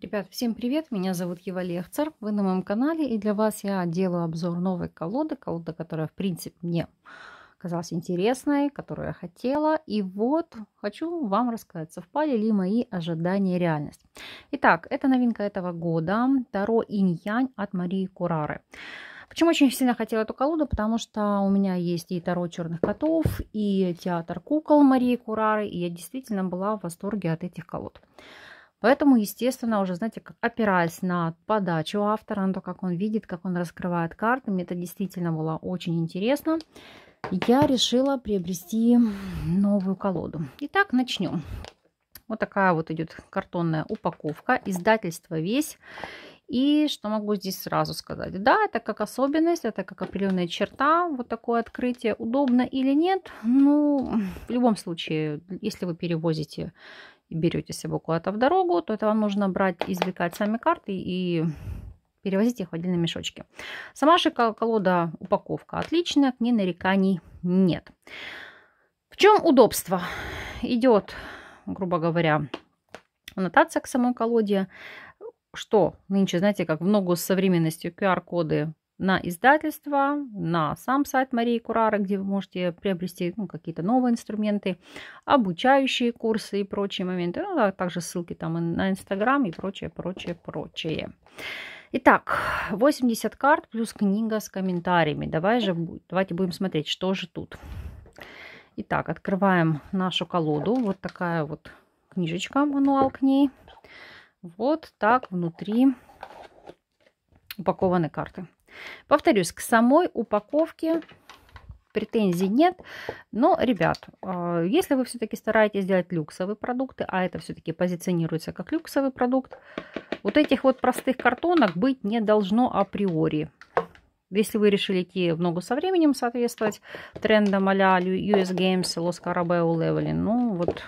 Ребят, всем привет! Меня зовут Ева Лехцер. Вы на моем канале, и для вас я делаю обзор новой колоды. Колода, которая, в принципе, мне казалась интересной, которую я хотела. И вот хочу вам рассказать, совпали ли мои ожидания и реальность. Итак, это новинка этого года. Таро Инь-Янь от Марии Курары. Почему очень сильно хотела эту колоду? Потому что у меня есть и Таро черных котов, и театр кукол Марии Курары. И я действительно была в восторге от этих колод. Поэтому, естественно, уже, знаете, как опираясь на подачу автора, на то, как он видит, как он раскрывает карты, мне это действительно было очень интересно. Я решила приобрести новую колоду. Итак, начнем. Вот такая вот идет картонная упаковка, издательство «Весь». И что могу здесь сразу сказать? Да, это как особенность, это как определенная черта, вот такое открытие. Удобно или нет? Ну, в любом случае, если вы перевозите и берете с собой куда-то в дорогу, то это вам нужно брать, извлекать сами карты и перевозить их в отдельные мешочки. Сама же колода, упаковка отличная, к ней нареканий нет. В чем удобство? Идет, грубо говоря, аннотация к самой колоде. Что нынче, знаете, как в ногу с современностью, QR-коды на издательство, на сам сайт Марии Курары, где вы можете приобрести какие-то новые инструменты, обучающие курсы и прочие моменты. Ну, а также ссылки там и на Инстаграм и прочее, прочее, прочее. Итак, 80 карт плюс книга с комментариями. Давайте будем смотреть, что же тут. Итак, открываем нашу колоду. Вот такая вот книжечка, мануал к ней. Вот так внутри упакованы карты. Повторюсь, к самой упаковке претензий нет. Но, ребят, если вы все-таки стараетесь сделать люксовые продукты, а это все-таки позиционируется как люксовый продукт, вот этих вот простых картонок быть не должно априори. Если вы решили идти в ногу со временем, соответствовать трендам а-ля US Games, Los Carabeo Leveling, ну вот,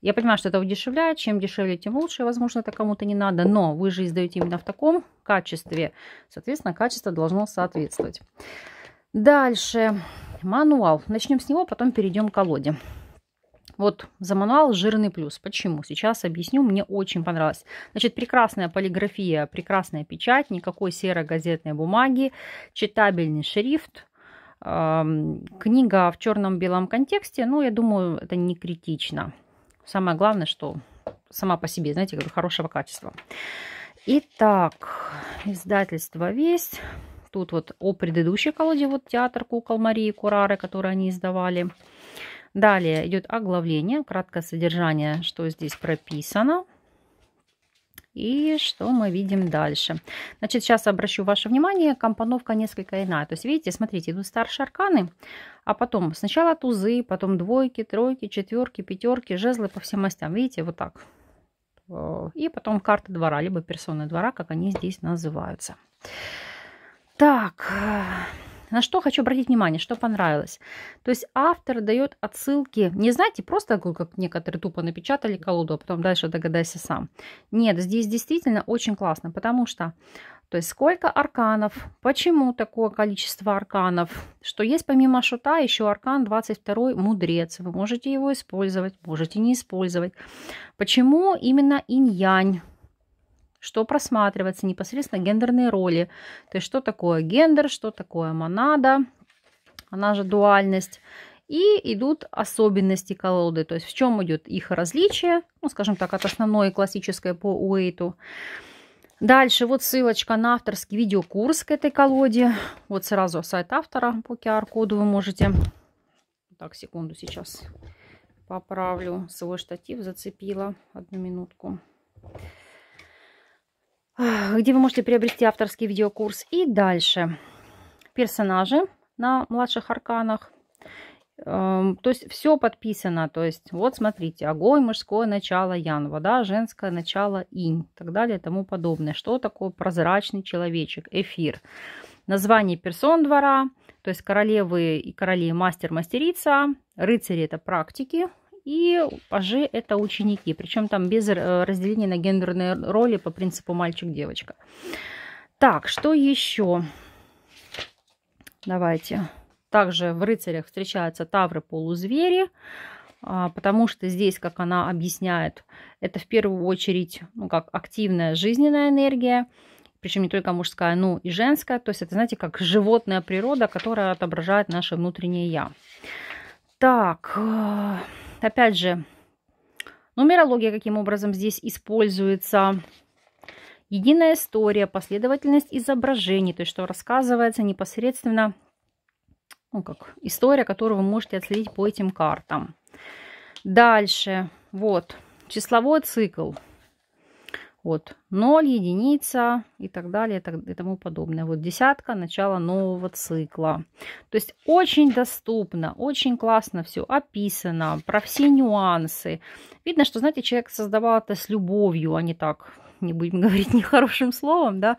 я понимаю, что это удешевляет. Чем дешевле, тем лучше. Возможно, это кому-то не надо, но вы же издаете именно в таком качестве. Соответственно, качество должно соответствовать. Дальше мануал. Начнем с него, потом перейдем к колоде. Вот за мануал жирный плюс. Почему? Сейчас объясню. Мне очень понравилось. Значит, прекрасная полиграфия, прекрасная печать, никакой серой газетной бумаги, читабельный шрифт. Книга в черном-белом контексте, ну, я думаю, это не критично. Самое главное, что сама по себе, знаете, хорошего качества. Итак, издательство «Весть». Тут вот о предыдущей колоде, вот театр кукол Марии Курары, который они издавали. Далее идет оглавление, краткое содержание, что здесь прописано. И что мы видим дальше. Значит, сейчас обращу ваше внимание, компоновка несколько иная. То есть, видите, смотрите, идут старшие арканы, а потом сначала тузы, потом двойки, тройки, четверки, пятерки, жезлы по всем мастям. Видите, вот так. И потом карты двора, либо персоны двора, как они здесь называются. Так, на что хочу обратить внимание, что понравилось. То есть автор дает отсылки, не знаете, просто как некоторые тупо напечатали колоду, а потом дальше догадайся сам. Нет, здесь действительно очень классно, потому что, то есть сколько арканов, почему такое количество арканов, что есть помимо шута еще аркан 22 мудрец. Вы можете его использовать, можете не использовать. Почему именно инь-янь? Что просматривается непосредственно гендерные роли. То есть что такое гендер, что такое монада, она же дуальность. И идут особенности колоды. То есть в чем идет их различие, ну, скажем так, от основной классической по Уэйту. Дальше вот ссылочка на авторский видеокурс к этой колоде. Вот сразу сайт автора по QR-коду вы можете. Так, секунду, сейчас поправлю. Свой штатив зацепила. Одну минутку. Где вы можете приобрести авторский видеокурс. И дальше персонажи на младших арканах. То есть все подписано. То есть вот смотрите, огонь, мужское начало ян, вода, женское начало инь, и так далее и тому подобное. Что такое прозрачный человечек, эфир. Название персон двора, то есть королевы и короли, мастер, мастерица, рыцари это практики. И пажи это ученики, причем там без разделения на гендерные роли по принципу мальчик-девочка. Так, что еще? Давайте. Также в рыцарях встречаются тавры полузвери, потому что здесь, как она объясняет, это в первую очередь, ну, как активная жизненная энергия, причем не только мужская, но и женская. То есть это, знаете, как животная природа, которая отображает наше внутреннее я. Так, опять же, нумерология каким образом здесь используется. Единая история, последовательность изображений, то есть что рассказывается непосредственно, ну, как история, которую вы можете отследить по этим картам. Дальше, вот, числовой цикл. Вот, 0, единица и так далее и тому подобное. Вот десятка, начало нового цикла. То есть очень доступно, очень классно все описано, про все нюансы. Видно, что, знаете, человек создавал это с любовью, а не так, не будем говорить нехорошим словом, да.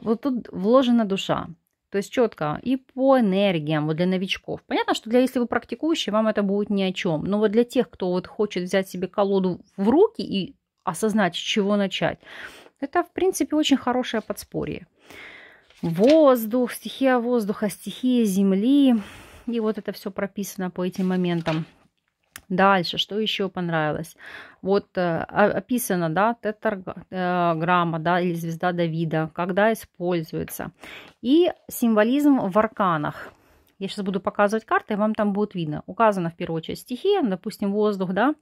Вот тут вложена душа. То есть четко и по энергиям, вот для новичков. Понятно, что если вы практикующий, вам это будет ни о чем. Но вот для тех, кто вот хочет взять себе колоду в руки и осознать, с чего начать, это, в принципе, очень хорошее подспорье. Воздух, стихия воздуха, стихия земли. И вот это все прописано по этим моментам. Дальше, что еще понравилось? Вот описано, да, тетраграмма, да, или звезда Давида, когда используется. И символизм в арканах. Я сейчас буду показывать карты, и вам там будет видно. Указана в первую очередь стихия, допустим, воздух, да.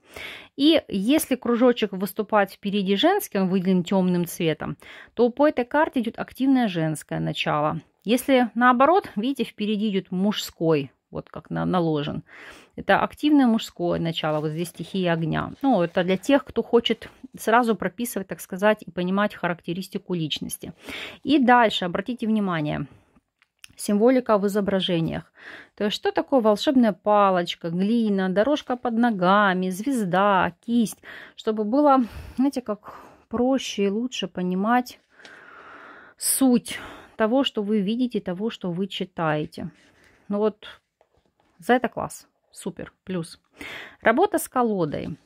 И если кружочек выступает впереди женский, он выделен темным цветом, то по этой карте идет активное женское начало. Если наоборот, видите, впереди идет мужской, вот как наложен. Это активное мужское начало, вот здесь стихия огня. Ну, это для тех, кто хочет сразу прописывать, так сказать, и понимать характеристику личности. И дальше, обратите внимание, символика в изображениях. То есть, что такое волшебная палочка, глина, дорожка под ногами, звезда, кисть, чтобы было, знаете, как проще и лучше понимать суть того, что вы видите, того, что вы читаете. Ну вот, за это класс. Супер. Плюс. Работа с колодой.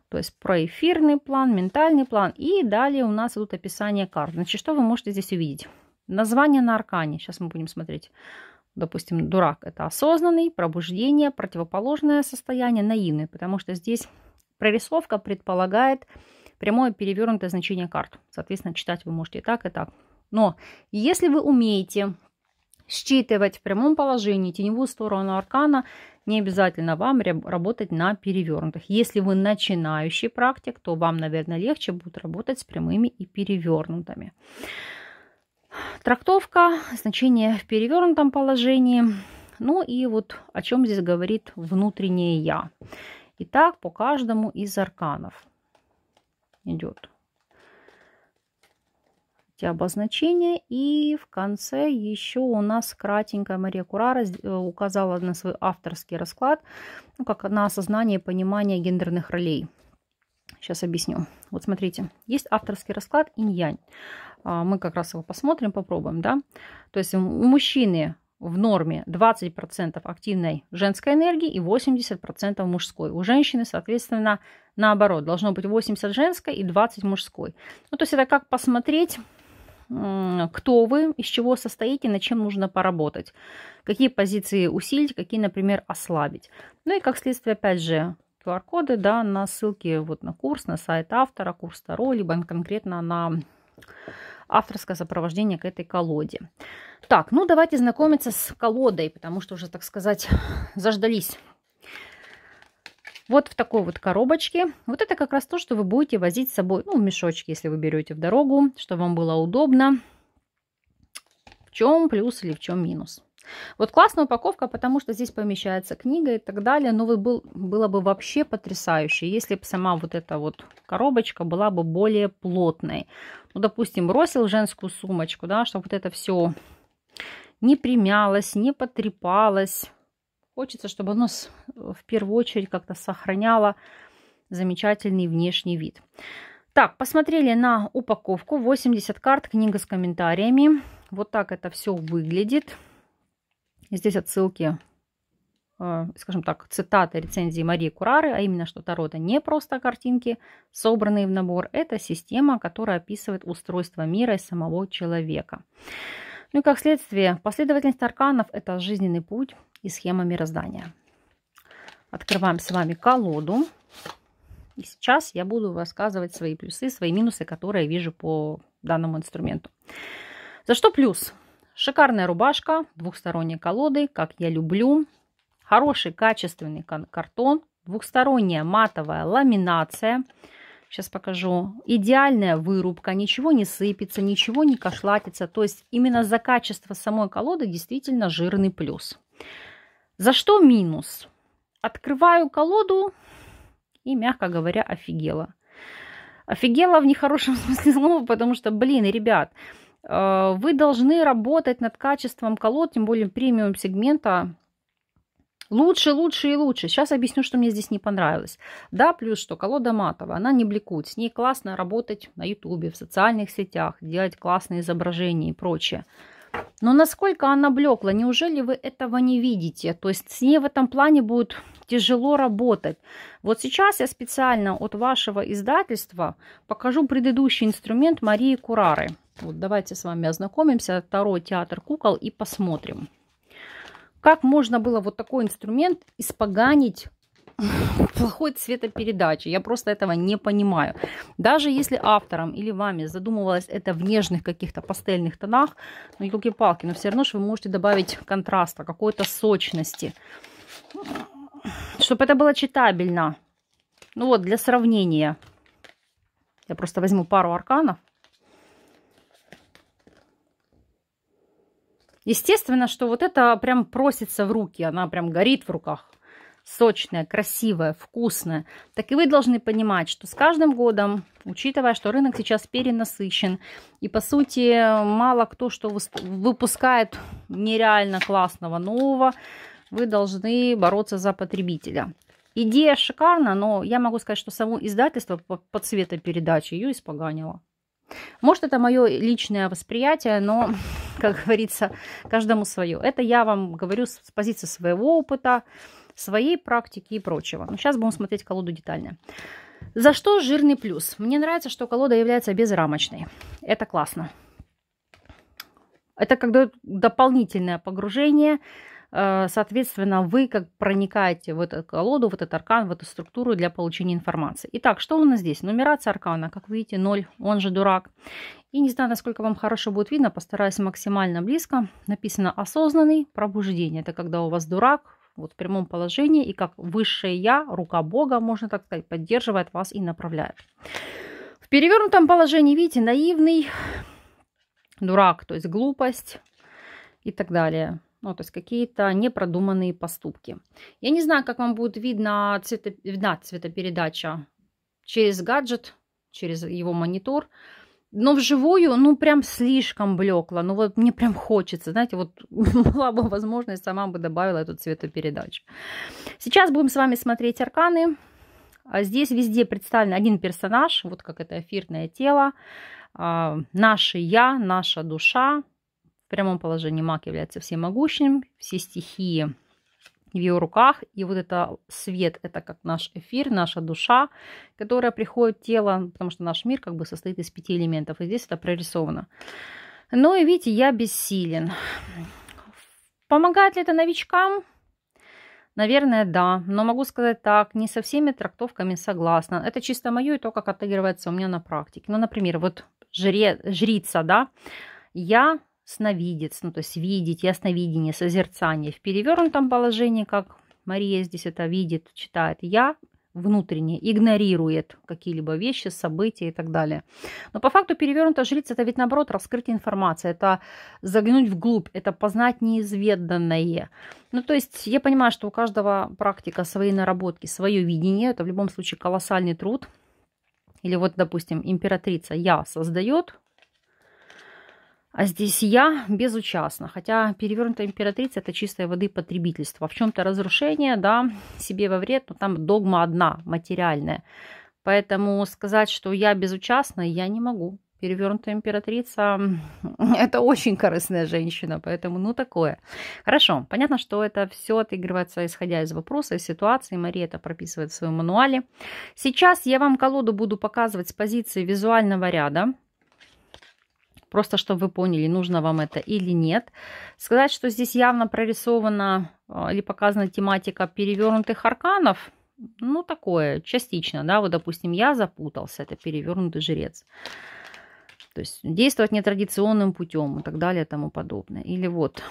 То есть про эфирный план, ментальный план. И далее у нас идут описания карт. Значит, что вы можете здесь увидеть? Название на аркане. Сейчас мы будем смотреть. Допустим, дурак. Это осознанный, пробуждение, противоположное состояние, наивный. Потому что здесь прорисовка предполагает прямое перевернутое значение карт. Соответственно, читать вы можете и так, и так. Но если вы умеете считывать в прямом положении теневую сторону аркана, не обязательно вам работать на перевернутых. Если вы начинающий практик, то вам, наверное, легче будет работать с прямыми и перевернутыми. Трактовка, значение в перевернутом положении. Ну и вот о чем здесь говорит внутреннее я. Итак, по каждому из арканов идет эти обозначения. И в конце еще у нас кратенько Мария Курара указала на свой авторский расклад, ну, как на осознание и понимание гендерных ролей. Сейчас объясню. Вот смотрите, есть авторский расклад инь-янь. Мы как раз его посмотрим, попробуем, да. То есть у мужчины в норме 20% активной женской энергии и 80% мужской. У женщины, соответственно, наоборот, должно быть 80 женской и 20 мужской. Ну, то есть это как посмотреть, кто вы, из чего состоите, над чем нужно поработать, какие позиции усилить, какие, например, ослабить. Ну и как следствие, опять же, QR-коды, да, на ссылки вот на курс, на сайт автора, курс Таро, либо конкретно на авторское сопровождение к этой колоде. Так, ну давайте знакомиться с колодой, потому что уже, так сказать, заждались. Вот в такой вот коробочке. Вот это как раз то, что вы будете возить с собой, ну, в мешочке, если вы берете в дорогу, чтобы вам было удобно. В чем плюс или в чем минус? Вот классная упаковка, потому что здесь помещается книга и так далее. Но было бы вообще потрясающе, если бы сама вот эта вот коробочка была бы более плотной. Ну, допустим, бросил женскую сумочку, да, чтобы вот это все не примялось, не потрепалось. Хочется, чтобы оно в первую очередь как-то сохраняло замечательный внешний вид. Так, посмотрели на упаковку. 80 карт, книга с комментариями. Вот так это все выглядит. Здесь отсылки, скажем так, цитаты рецензии Марии Курары, а именно, что Таро — это не просто картинки, собранные в набор. Это система, которая описывает устройство мира и самого человека. Ну и как следствие, последовательность арканов — это жизненный путь и схема мироздания. Открываем с вами колоду. И сейчас я буду рассказывать свои плюсы, свои минусы, которые я вижу по данному инструменту. За что плюс? Шикарная рубашка, двухсторонние колоды, как я люблю. Хороший качественный картон, двухсторонняя матовая ламинация. Сейчас покажу. Идеальная вырубка, ничего не сыпется, ничего не кошлатится. То есть именно за качество самой колоды действительно жирный плюс. За что минус? Открываю колоду и, мягко говоря, офигела. Офигела в нехорошем смысле слова, потому что, блин, ребят, вы должны работать над качеством колод, тем более премиум сегмента. Лучше, лучше и лучше. Сейчас объясню, что мне здесь не понравилось. Да, плюс, что колода матовая, она не бликует. С ней классно работать на ютубе, в социальных сетях, делать классные изображения и прочее. Но насколько она блекла, неужели вы этого не видите? То есть с ней в этом плане будет тяжело работать. Вот сейчас я специально от вашего издательства покажу предыдущий инструмент Марии Курары. Вот давайте с вами ознакомимся. Таро «Театр кукол» и посмотрим. Как можно было вот такой инструмент испоганить плохой цветопередачи? Я просто этого не понимаю. Даже если автором или вами задумывалось это в нежных каких-то пастельных тонах, ну елки-палки, но все равно же вы можете добавить контраста, какой-то сочности, чтобы это было читабельно. Ну вот, для сравнения. Я просто возьму пару арканов. Естественно, что вот это прям просится в руки, она прям горит в руках. Сочная, красивая, вкусная. Так и вы должны понимать, что с каждым годом, учитывая, что рынок сейчас перенасыщен, и по сути мало кто что выпускает нереально классного нового, вы должны бороться за потребителя. Идея шикарна, но я могу сказать, что само издательство по цветопередаче ее испоганило. Может, это мое личное восприятие, но, как говорится, каждому свое. Это я вам говорю с позиции своего опыта, своей практики и прочего. Но сейчас будем смотреть колоду детально. За что жирный плюс? Мне нравится, что колода является безрамочной. Это классно. Это когда дополнительное погружение. Соответственно, вы как проникаете в эту колоду, в этот аркан, в эту структуру для получения информации. Итак, что у нас здесь? Нумерация аркана, как видите, 0, он же дурак. И не знаю, насколько вам хорошо будет видно, постараюсь максимально близко. Написано «осознанный пробуждение». Это когда у вас дурак вот в прямом положении, и как высшее я, рука Бога, можно так сказать, поддерживает вас и направляет. В перевернутом положении, видите, наивный дурак, то есть глупость и так далее. Ну, то есть какие-то непродуманные поступки. Я не знаю, как вам будет видна цветопередача через гаджет, через его монитор. Но вживую, ну, прям слишком блекло. Ну, вот мне прям хочется, знаете, вот была бы возможность, сама бы добавила эту цветопередачу. Сейчас будем с вами смотреть арканы. Здесь везде представлен один персонаж, вот как это эфирное тело. Наше я, наша душа. В прямом положении маг является всемогущим, все стихии в его руках. И вот это свет, это как наш эфир, наша душа, которая приходит в тело, потому что наш мир как бы состоит из 5 элементов. И здесь это прорисовано. Ну и видите, я бессилен. Помогает ли это новичкам? Наверное, да. Но могу сказать так, не со всеми трактовками согласна. Это чисто мое и то, как отыгрывается у меня на практике. Ну, например, вот жрица, да, я... сновидец, ну то есть видеть, ясновидение, созерцание. В перевернутом положении, как Мария здесь это видит, читает, я внутренне игнорирует какие-либо вещи, события и так далее. Но по факту перевернутая жрица это ведь наоборот раскрытие информации, это заглянуть вглубь, это познать неизведанное. Ну то есть я понимаю, что у каждого практика свои наработки, свое видение, это в любом случае колоссальный труд. Или вот, допустим, императрица я создает, а здесь я безучастна. Хотя перевернутая императрица это чистой воды потребительство. В чем-то разрушение, да, себе во вред, но там догма одна, материальная. Поэтому сказать, что я безучастна, я не могу. Перевернутая императрица это очень корыстная женщина, поэтому ну такое. Хорошо, понятно, что это все отыгрывается исходя из вопроса, из ситуации. Мария это прописывает в своем мануале. Сейчас я вам колоду буду показывать с позиции визуального ряда. Просто чтобы вы поняли, нужно вам это или нет. Сказать, что здесь явно прорисована или показана тематика перевернутых арканов, ну, такое, частично, да, вот, допустим, я запутался, это перевернутый жрец. То есть действовать нетрадиционным путем и так далее и тому подобное. Или вот,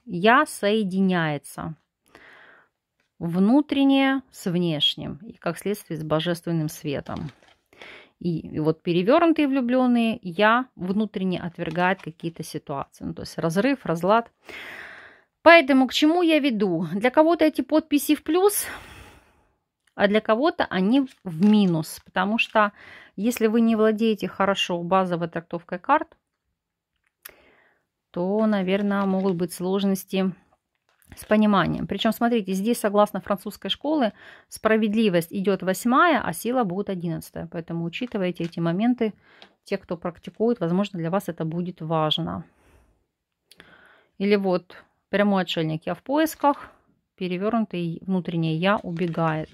я соединяется внутреннее с внешним, и как следствие с божественным светом. И вот перевернутые влюбленные, я внутренне отвергает какие-то ситуации. Ну, то есть разрыв, разлад. Поэтому к чему я веду? Для кого-то эти подписи в плюс, а для кого-то они в минус. Потому что если вы не владеете хорошо базовой трактовкой карт, то, наверное, могут быть сложности с пониманием. Причем, смотрите, здесь, согласно французской школе, справедливость идет 8-я, а сила будет 11-я. Поэтому учитывайте эти моменты. Те, кто практикует, возможно, для вас это будет важно. Или вот прямой отшельник я в поисках, перевернутый внутреннее я убегает.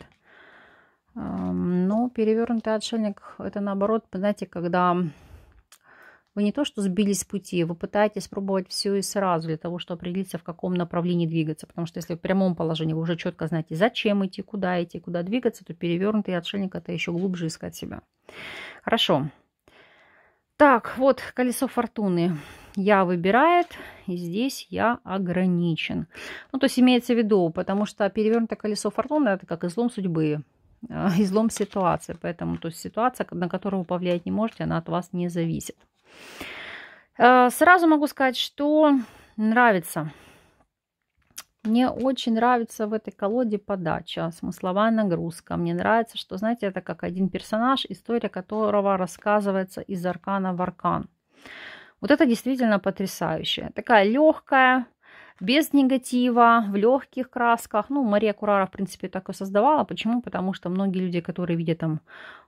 Но перевернутый отшельник это наоборот, знаете, когда вы не то что сбились с пути, вы пытаетесь пробовать все и сразу для того, чтобы определиться, в каком направлении двигаться. Потому что если в прямом положении вы уже четко знаете, зачем идти, куда двигаться, то перевернутый отшельник это еще глубже искать себя. Хорошо. Так, вот колесо фортуны. Я выбирает, и здесь я ограничен. Ну, то есть имеется в виду, потому что перевернутое колесо фортуны это как излом судьбы, излом ситуации. Поэтому то есть ситуация, на которую вы повлиять не можете, она от вас не зависит. Сразу могу сказать, что нравится. Мне очень нравится в этой колоде подача, смысловая нагрузка. Мне нравится, что, знаете, это как один персонаж, история которого рассказывается из аркана в аркан. Вот это действительно потрясающе. Такая легкая, без негатива, в легких красках. Ну, Мария Курара, в принципе, так и создавала. Почему? Потому что многие люди, которые видят там,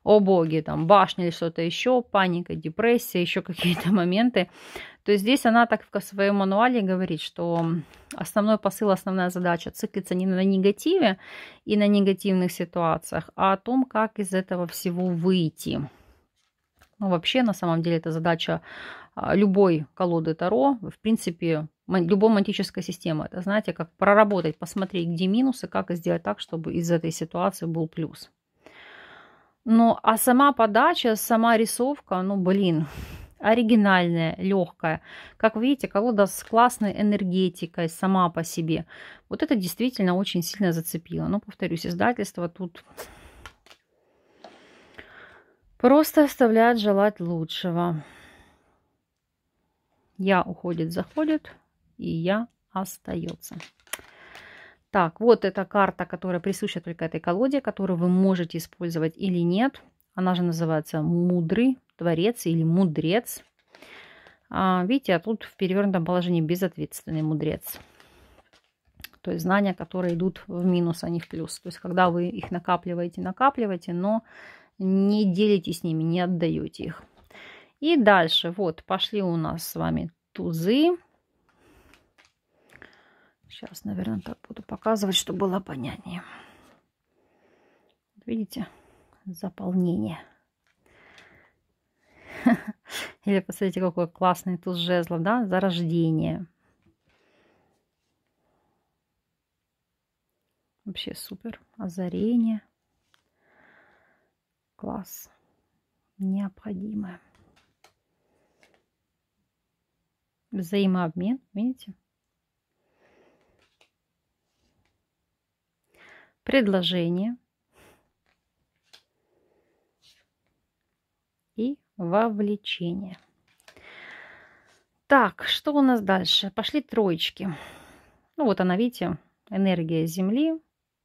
о боги, там, башня или что-то еще, паника, депрессия, еще какие-то моменты, то есть здесь она так в своем мануале говорит, что основной посыл, основная задача циклится не на негативе и на негативных ситуациях, а о том, как из этого всего выйти. Ну, вообще, на самом деле, это задача любой колоды Таро, в принципе, любой магической системы. Это, знаете, как проработать, посмотреть, где минусы, как сделать так, чтобы из этой ситуации был плюс. Ну, а сама подача, сама рисовка, ну, блин, оригинальная, легкая. Как вы видите, колода с классной энергетикой сама по себе. Вот это действительно очень сильно зацепило. Но, повторюсь, издательство тут просто оставляет желать лучшего. Я уходит, заходит, и я остается. Так, вот эта карта, которая присуща только этой колоде, которую вы можете использовать или нет. Она же называется «Мудрый творец» или «Мудрец». Видите, а тут в перевернутом положении безответственный мудрец. То есть знания, которые идут в минус, а не в плюс. То есть когда вы их накапливаете, но не делитесь с ними, не отдаете их. И дальше, вот, пошли у нас с вами тузы. Сейчас, наверное, так буду показывать, чтобы было понятнее. Видите, заполнение. Или посмотрите, какой классный туз жезлов, да, зарождение. Вообще супер. Озарение. Класс. Необходимое. Взаимообмен, видите? Предложение. И вовлечение. Так, что у нас дальше? Пошли троечки. Ну вот она, видите, энергия Земли,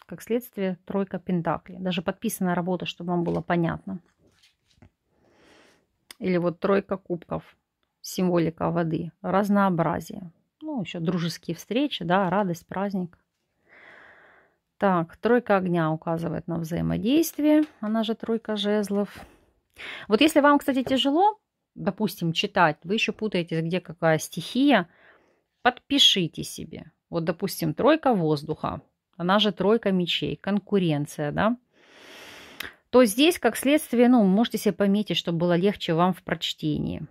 как следствие тройка пентаклей. Даже подписанная работа, чтобы вам было понятно. Или вот тройка кубков, символика воды, разнообразие. Ну, еще дружеские встречи, да, радость, праздник. Так, тройка огня указывает на взаимодействие, она же тройка жезлов. Вот если вам, кстати, тяжело, допустим, читать, вы еще путаетесь, где какая стихия, подпишите себе. Вот, допустим, тройка воздуха, она же тройка мечей, конкуренция, да. То здесь, как следствие, ну, можете себе пометить, чтобы было легче вам в прочтении.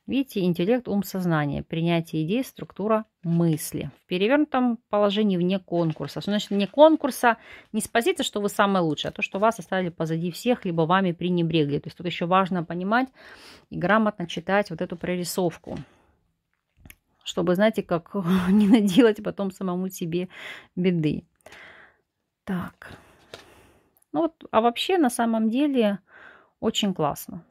Видите, интеллект, ум, сознание, принятие идей, структура мысли. В перевернутом положении вне конкурса. Что значит вне конкурса? Не с позиции, что вы самое лучшее, а то, что вас оставили позади всех, либо вами пренебрегли. То есть тут еще важно понимать и грамотно читать вот эту прорисовку, чтобы, знаете, как не наделать потом самому себе беды. Так. Ну вот, а вообще, на самом деле, очень классно.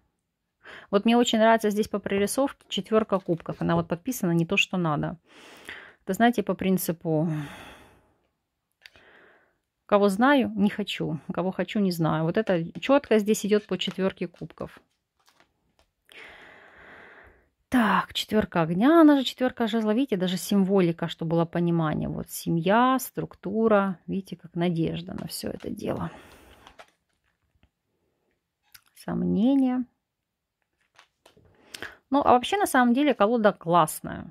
Вот мне очень нравится здесь по прорисовке 4 кубков. Она вот подписана не то, что надо. Это, знаете, по принципу кого знаю, не хочу. Кого хочу, не знаю. Вот это четко здесь идет по 4 кубков. Так, 4 огня, она же 4 жезла. Видите, даже символика, чтобы было понимание. Вот семья, структура. Видите, как надежда на все это дело. Сомнения. Ну, а вообще, на самом деле, колода классная.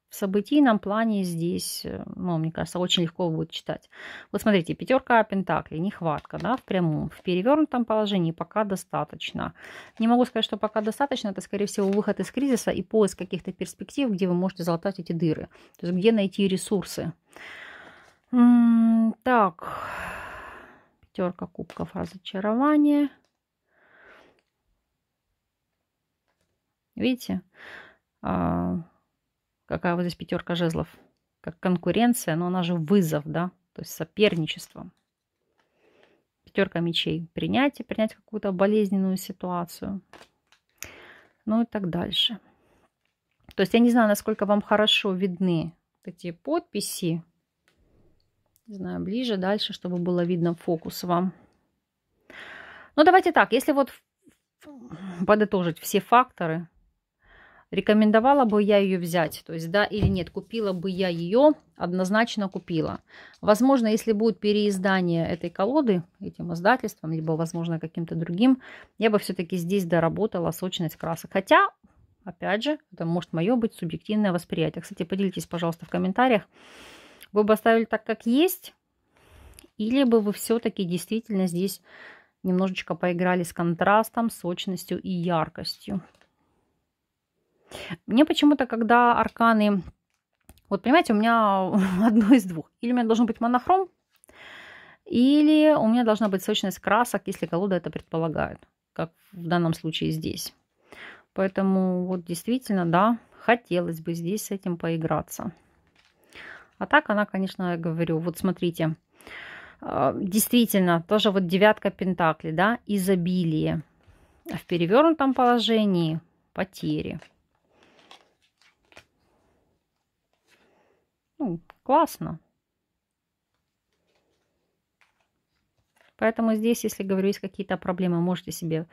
В событийном плане здесь, ну, мне кажется, очень легко будет читать. Вот смотрите, 5 пентаклей, нехватка, да, в прямом. В перевернутом положении пока достаточно. Не могу сказать, что пока достаточно. Это, скорее всего, выход из кризиса и поиск каких-то перспектив, где вы можете залатать эти дыры. То есть, где найти ресурсы. Так, 5 кубков, разочарование. Видите? Какая вот здесь 5 жезлов? Как конкуренция, но она же вызов, да? То есть соперничество. 5 мечей. Принять какую-то болезненную ситуацию. Ну и так дальше. То есть я не знаю, насколько вам хорошо видны эти подписи. Не знаю, ближе, дальше, чтобы было видно фокус вам. Ну давайте так, если вот подытожить все факторы, рекомендовала бы я ее взять, то есть да или нет, купила бы я ее, однозначно купила. Возможно, если будет переиздание этой колоды этим издательством, либо, возможно, каким-то другим, я бы все-таки здесь доработала сочность красок. Хотя, опять же, это может мое быть субъективное восприятие. Кстати, поделитесь, пожалуйста, в комментариях, вы бы оставили так, как есть, или бы вы все-таки действительно здесь немножечко поиграли с контрастом, сочностью и яркостью. Мне почему-то, когда арканы... Вот, понимаете, у меня одно из двух. Или у меня должен быть монохром, или у меня должна быть сочность красок, если колода это предполагает. Как в данном случае здесь. Поэтому вот действительно, да, хотелось бы здесь с этим поиграться. А так она, конечно, я говорю, вот смотрите. Действительно, тоже вот 9 пентаклей, да, изобилие. В перевернутом положении потери. Ну, классно. Поэтому здесь, если говорю, есть какие-то проблемы, можете себе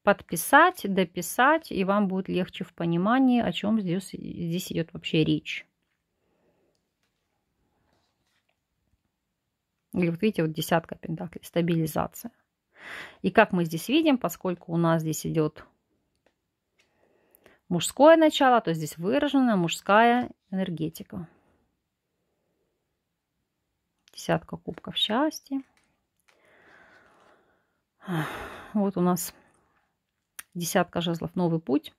подписать, дописать, и вам будет легче в понимании, о чем здесь идет вообще речь. Или вот видите, вот 10 пентаклей, стабилизация. И как мы здесь видим, поскольку у нас здесь идет мужское начало, то здесь выраженная мужская энергетика. 10 кубков счастья. Вот у нас 10 жезлов, новый путь.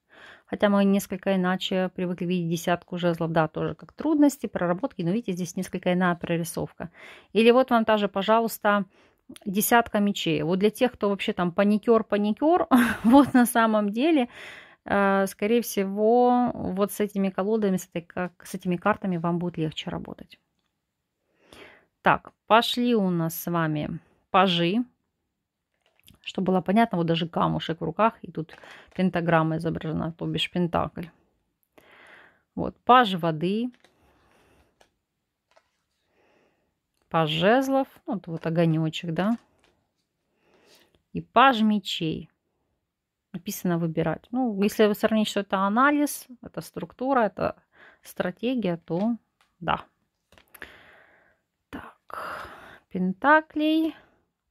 Хотя мы несколько иначе привыкли видеть 10 жезлов, да, тоже как трудности, проработки, но видите, здесь несколько иная прорисовка. Или вот вам тоже, пожалуйста, 10 мечей. Вот для тех, кто вообще там паникер, вот на самом деле, скорее всего, вот с этими колодами, с этими картами вам будет легче работать. Так, пошли у нас с вами пажи. Чтобы было понятно, вот даже камушек в руках, и тут пентаграмма изображена, то бишь пентакль. Вот, паж воды, паж жезлов, вот огонечек, да, и паж мечей. Написано выбирать. Ну, если вы сравните, что это анализ, это структура, это стратегия, то да. Так, пентаклей,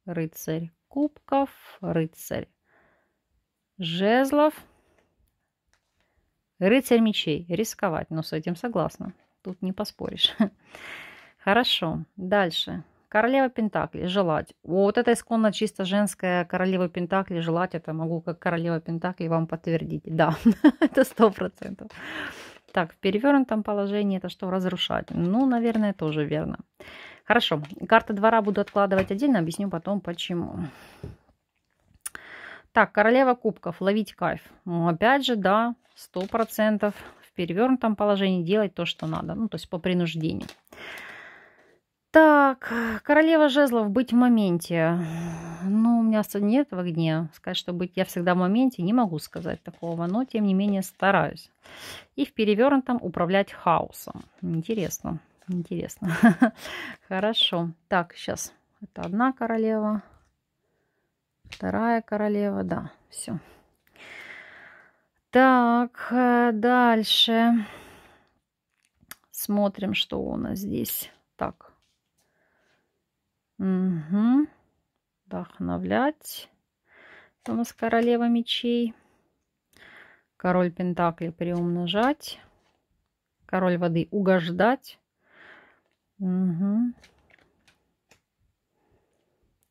рыцарь кубков, рыцарь жезлов, рыцарь мечей. Рисковать, но с этим согласна. Тут не поспоришь. Хорошо. Дальше. королева Пентаклей, желать. Вот это исконно чисто женская королева Пентаклей, желать это могу как королева Пентаклей вам подтвердить. Да, это 100%. Так, в перевернутом положении это что, разрушать? Ну, наверное, тоже верно. Хорошо, карта двора буду откладывать отдельно, объясню потом почему. Так, королева кубков, ловить кайф. Ну, опять же, да, 100%. В перевернутом положении делать то, что надо. Ну, то есть по принуждению. Так, королева жезлов, быть в моменте. Ну, у меня нет в огне. Сказать, что быть я всегда в моменте, не могу сказать такого, но тем не менее стараюсь. И в перевернутом управлять хаосом. Интересно, интересно. Хорошо. Так, сейчас. Это одна королева. Вторая королева, да, все. Так, дальше. Смотрим, что у нас здесь. Так. Угу. Вдохновлять. Это у нас королева мечей. Король пентаклей приумножать. Король воды угождать. Угу.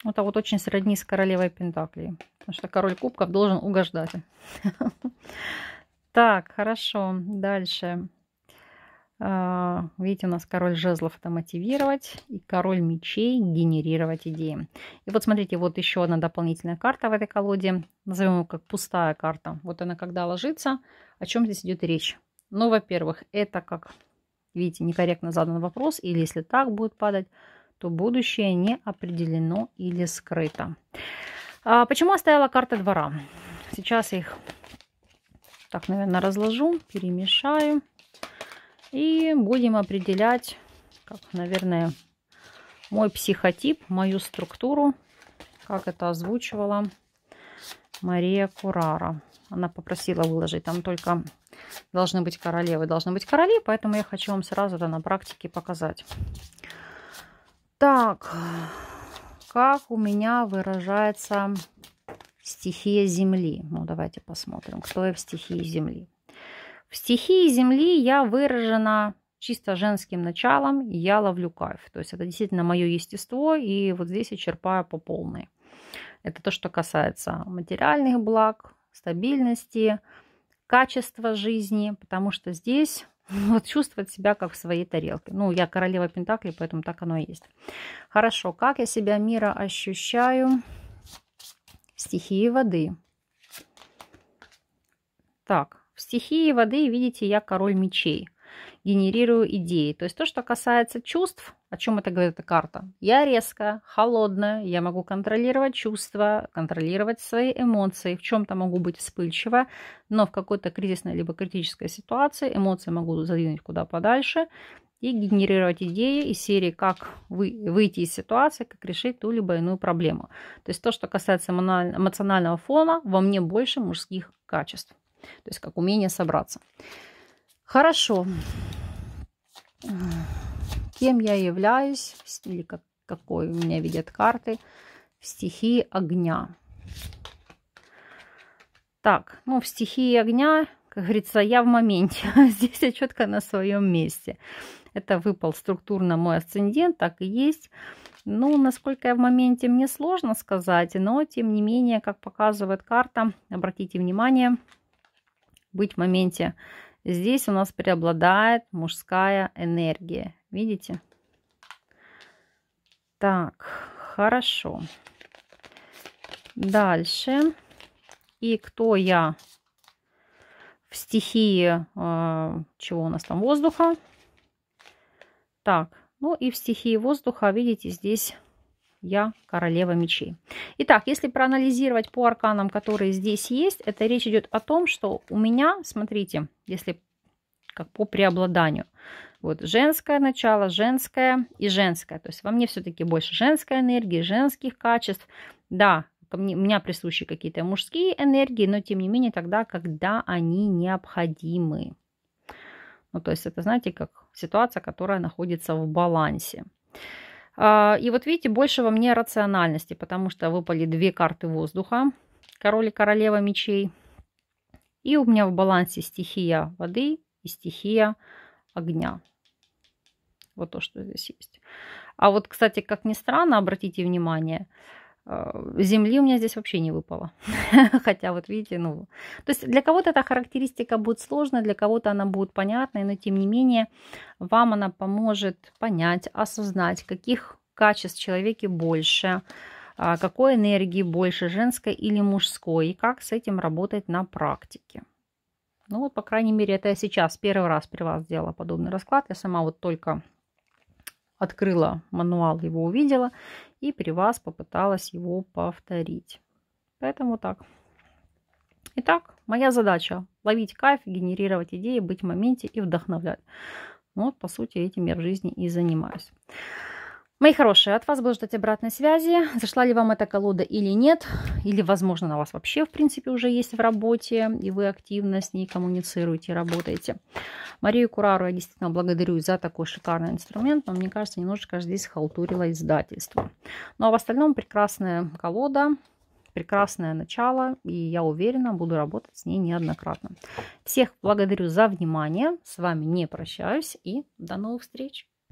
Это вот очень сродни с королевой пентаклей. Потому что король кубков должен угождать. Так, хорошо. Дальше. Видите, у нас король жезлов это мотивировать. И король мечей генерировать идеи. И вот смотрите, вот еще одна дополнительная карта в этой колоде. Назовем ее как пустая карта. Вот она когда ложится. О чем здесь идет речь? Ну, во-первых, это как, видите, некорректно задан вопрос. Или если так будет падать, то будущее не определено или скрыто. Почему оставила карта двора? Сейчас я их так, наверное, разложу, перемешаю. И будем определять, как, наверное, мой психотип, мою структуру, как это озвучивала Мария Курара. Она попросила выложить, там только должны быть королевы, должны быть короли, поэтому я хочу вам сразу это на практике показать. Так, как у меня выражается стихия Земли? Ну, давайте посмотрим, кто я в стихии Земли. В стихии Земли я выражена чисто женским началом, и я ловлю кайф. То есть это действительно мое естество, и вот здесь я черпаю по полной. Это то, что касается материальных благ, стабильности, качества жизни, потому что здесь вот чувствовать себя как в своей тарелке. Ну, я королева пентаклей, поэтому так оно и есть. Хорошо, как я себя мира ощущаю в стихии воды? Так, в стихии воды, видите, я король мечей. Генерирую идеи. То есть то, что касается чувств, о чем это говорит эта карта. Я резкая, холодная, я могу контролировать чувства, контролировать свои эмоции. В чем-то могу быть вспыльчива, но в какой-то кризисной либо критической ситуации эмоции могу задвинуть куда подальше и генерировать идеи из серии, как выйти из ситуации, как решить ту либо иную проблему. То есть то, что касается эмоционального фона, во мне больше мужских качеств. То есть как умение собраться. Хорошо. Кем я являюсь, или какой у меня видят карты, в стихии огня. Так, ну в стихии огня, как говорится, я в моменте. Здесь я четко на своем месте. Это выпал структурно мой асцендент, так и есть. Ну, насколько я в моменте, мне сложно сказать, но тем не менее, как показывает карта, обратите внимание, быть в моменте. Здесь у нас преобладает мужская энергия. Видите? Так, хорошо. Дальше. И кто я в стихии, чего у нас там, воздуха? Так, ну и в стихии воздуха, видите, здесь я королева мечей. Итак, если проанализировать по арканам, которые здесь есть, это речь идет о том, что у меня, смотрите, если как по преобладанию, вот женское начало, женское и женское. То есть во мне все-таки больше женской энергии, женских качеств. Да, у меня присущи какие-то мужские энергии, но тем не менее тогда, когда они необходимы. Ну, то есть это, знаете, как ситуация, которая находится в балансе. И вот видите, больше во мне рациональности, потому что выпали две карты воздуха, король и королева мечей. И у меня в балансе стихия воды и стихия огня. Вот то, что здесь есть. А вот, кстати, как ни странно, обратите внимание, земли у меня здесь вообще не выпало. Хотя вот видите, ну... То есть для кого-то эта характеристика будет сложной, для кого-то она будет понятной, но тем не менее вам она поможет понять, осознать, каких качеств в человеке больше, какой энергии больше, женской или мужской, и как с этим работать на практике. Ну вот, по крайней мере, это я сейчас первый раз при вас сделала подобный расклад. Я сама вот только открыла мануал, его увидела и при вас попыталась его повторить. Поэтому так. Итак, моя задача ловить кайф, генерировать идеи, быть в моменте и вдохновлять. Вот, по сути, этим я в жизни и занимаюсь. Мои хорошие, от вас буду ждать обратной связи. Зашла ли вам эта колода или нет? Или, возможно, она у вас вообще, в принципе, уже есть в работе, и вы активно с ней коммуницируете, работаете. Марию Курару я действительно благодарю за такой шикарный инструмент, но мне кажется, немножечко здесь халтурило издательство. Ну а в остальном прекрасная колода, прекрасное начало, и я уверена, буду работать с ней неоднократно. Всех благодарю за внимание, с вами не прощаюсь и до новых встреч!